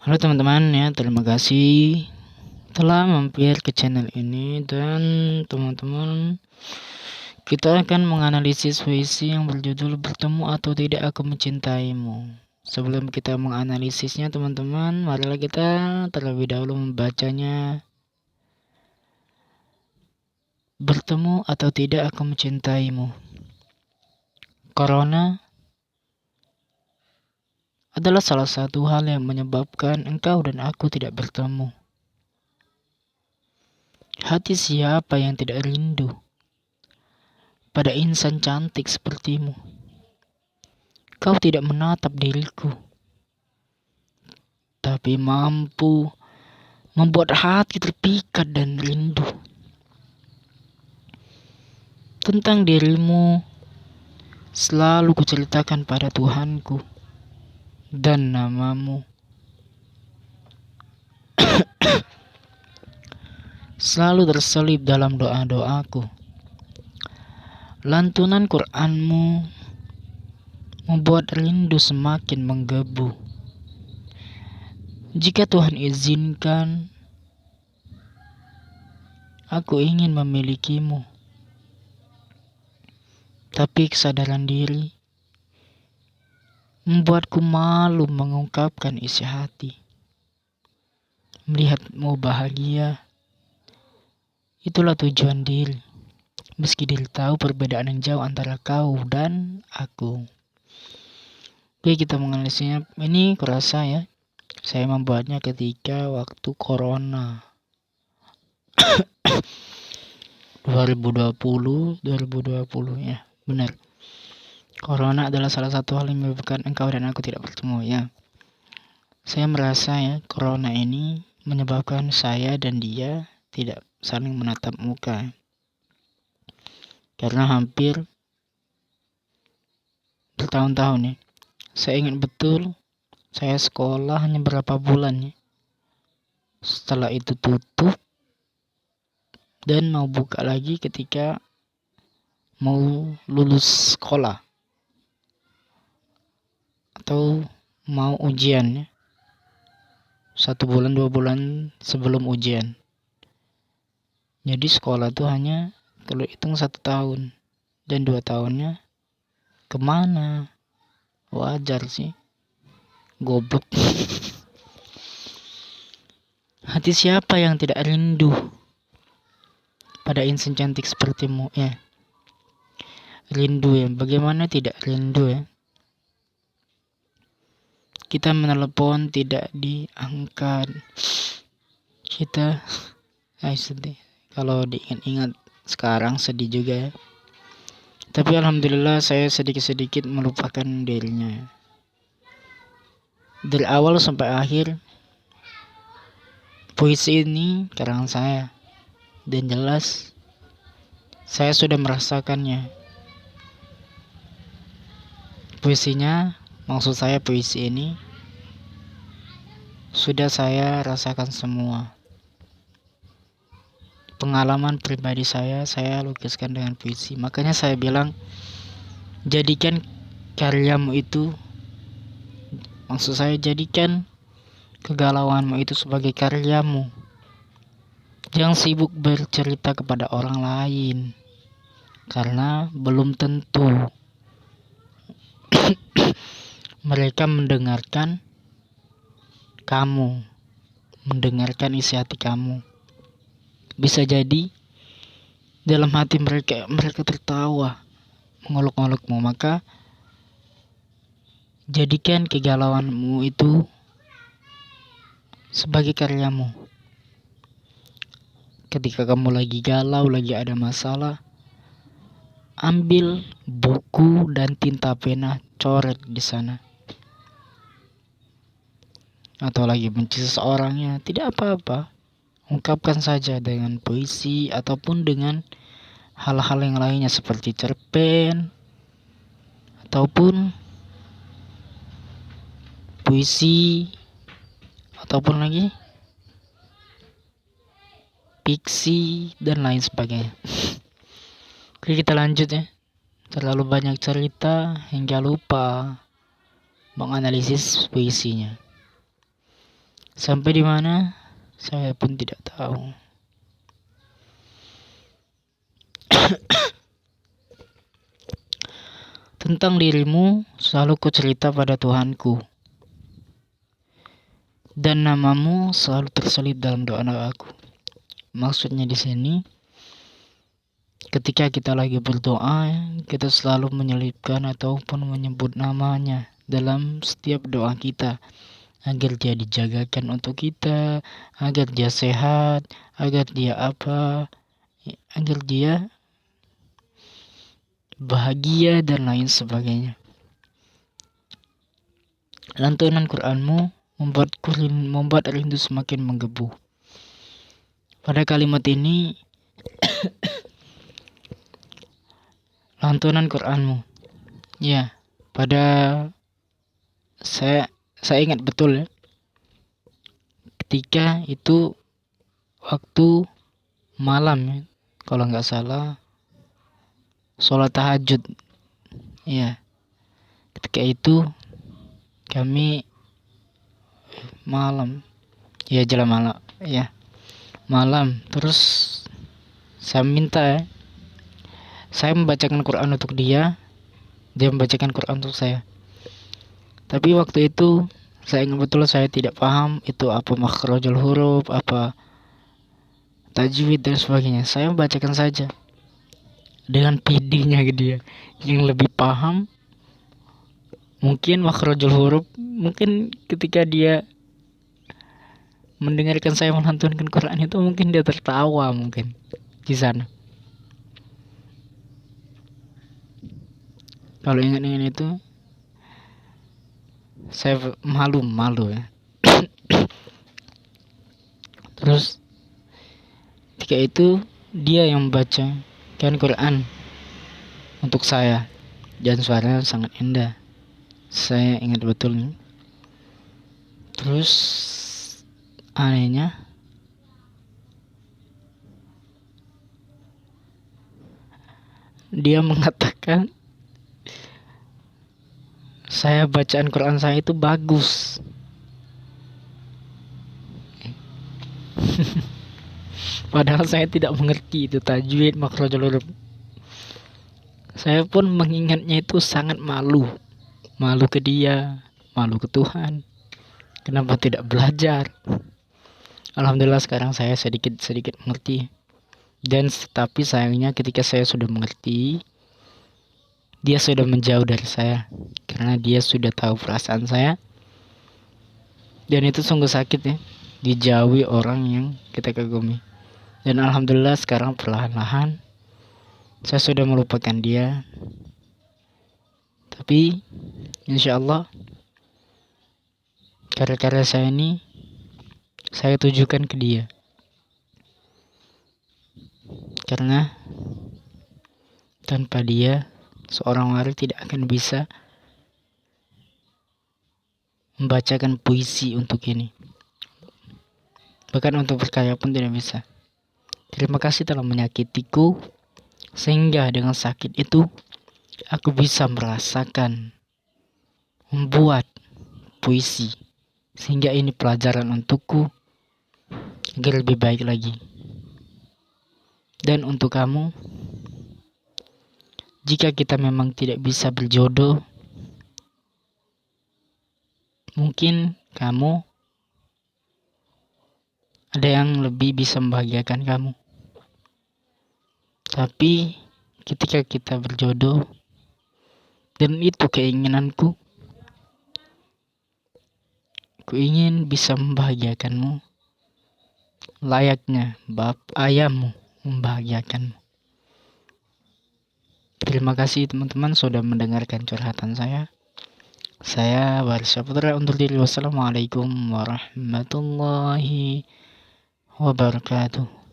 Halo teman-teman ya, terima kasih telah mampir ke channel ini. Dan teman-teman, kita akan menganalisis puisi yang berjudul Bertemu atau Tidak Aku Mencintaimu. Sebelum kita menganalisisnya teman-teman, marilah kita terlebih dahulu membacanya. Bertemu atau tidak aku mencintaimu. Corona adalah salah satu hal yang menyebabkan engkau dan aku tidak bertemu. Hati siapa yang tidak rindu pada insan cantik sepertimu? Kau tidak menatap diriku, tapi mampu membuat hati terpikat dan rindu. Tentang dirimu selalu kuceritakan pada Tuhanku, dan namamu selalu terselip dalam doa-doaku. Lantunan Qur'anmu membuat rindu semakin menggebu. Jika Tuhan izinkan, aku ingin memilikimu. Tapi kesadaran diri membuatku malu mengungkapkan isi hati. Melihatmu bahagia, itulah tujuan diri. Meski diri tahu perbedaan yang jauh antara kau dan aku. Oke, kita menganalisnya. Ini kurasa ya, saya membuatnya ketika waktu Corona 2020 ya, benar. Corona adalah salah satu hal yang menyebabkan engkau dan aku tidak bertemu ya. Saya merasa ya, Corona ini menyebabkan saya dan dia tidak saling menatap muka. Karena hampir bertahun-tahun ya. Saya ingat betul, saya sekolah hanya berapa bulan ya. Setelah itu tutup dan mau buka lagi ketika mau lulus sekolah atau mau ujian ya. 1 bulan 2 bulan sebelum ujian. Jadi sekolah tuh hanya kalau hitung 1 tahun dan 2 tahunnya kemana? Wajar sih, goblok. Hati siapa yang tidak rindu pada insan cantik sepertimu ya? Rindu ya, bagaimana tidak rindu ya? Kita menelepon tidak diangkat. Kita sedih. Kalau diingat-ingat sekarang sedih juga ya. Tapi alhamdulillah saya sedikit-sedikit melupakan dirinya. Dari awal sampai akhir puisi ini karangan saya. Dan jelas saya sudah merasakannya. Puisinya, maksud saya puisi ini sudah saya rasakan semua. Pengalaman pribadi saya lukiskan dengan puisi. Makanya saya bilang, jadikan karyamu itu, maksud saya jadikan kegalauanmu itu sebagai karyamu. Jangan sibuk bercerita kepada orang lain, karena belum tentu mereka mendengarkan kamu, mendengarkan isi hati kamu. Bisa jadi dalam hati mereka tertawa mengolok-olokmu. Maka jadikan kegalauanmu itu sebagai karyamu. Ketika kamu lagi galau, lagi ada masalah, ambil buku dan tinta pena, coret di sana. Atau lagi benci seseorangnya, tidak apa-apa, ungkapkan saja dengan puisi ataupun dengan hal-hal yang lainnya seperti cerpen ataupun puisi ataupun lagi fiksi dan lain sebagainya. Oke, kita lanjut ya. Terlalu banyak cerita hingga lupa menganalisis puisinya. Sampai di mana saya pun tidak tahu. Tentang dirimu selalu kucerita pada Tuhanku, dan namamu selalu terselip dalam doa-doaku. Maksudnya di sini, ketika kita lagi berdoa, kita selalu menyelipkan ataupun menyebut namanya dalam setiap doa kita, agar dia dijagakan untuk kita, agar dia sehat, agar dia agar dia bahagia dan lain sebagainya. Lantunan Qur'anmu membuat rindu semakin menggebu. Pada kalimat ini, lantunan Qur'anmu, ya, pada saya ingat betul ya, ketika itu waktu malam ya, kalau nggak salah sholat tahajud ya. Ketika itu kami malam ya, jelang malam ya, malam. Terus saya minta ya, saya membacakan Quran untuk dia membacakan Quran untuk saya. Tapi waktu itu saya ingat betul, saya tidak paham itu apa makhrajul huruf, apa tajwid dan sebagainya. Saya membacakan saja dengan PD-nya ke dia yang lebih paham. Mungkin makhrajul huruf, mungkin ketika dia mendengarkan saya melantunkan Quran itu, mungkin dia tertawa mungkin di sana. Kalau ingat-ingat itu saya malu ya. Terus ketika itu dia yang membaca kan Quran untuk saya, dan suaranya sangat indah. Saya ingat betul nih. Terus anehnya, dia mengatakan saya bacaan Quran saya itu bagus. Padahal saya tidak mengerti itu tajwid, makhrajul huruf. Saya pun mengingatnya itu sangat malu ke dia, malu ke Tuhan. Kenapa tidak belajar? Alhamdulillah sekarang saya sedikit mengerti. Dan tapi sayangnya ketika saya sudah mengerti, dia sudah menjauh dari saya karena dia sudah tahu perasaan saya. Dan itu sungguh sakit ya, dijauhi orang yang kita kagumi. Dan alhamdulillah sekarang perlahan-lahan saya sudah melupakan dia. Tapi insya Allah karya-karya saya ini saya tujukan ke dia, karena tanpa dia seorang wali tidak akan bisa membacakan puisi untuk ini. Bahkan untuk berkarya pun tidak bisa. Terima kasih telah menyakitiku, sehingga dengan sakit itu aku bisa merasakan membuat puisi, sehingga ini pelajaran untukku agar lebih baik lagi. Dan untuk kamu, jika kita memang tidak bisa berjodoh, mungkin kamu ada yang lebih bisa membahagiakan kamu. Tapi ketika kita berjodoh, dan itu keinginanku, ku ingin bisa membahagiakanmu layaknya ayahmu membahagiakanmu. Terima kasih teman-teman sudah mendengarkan curhatan saya. Saya Waris Saputra undur diri. Wassalamualaikum warahmatullahi wabarakatuh.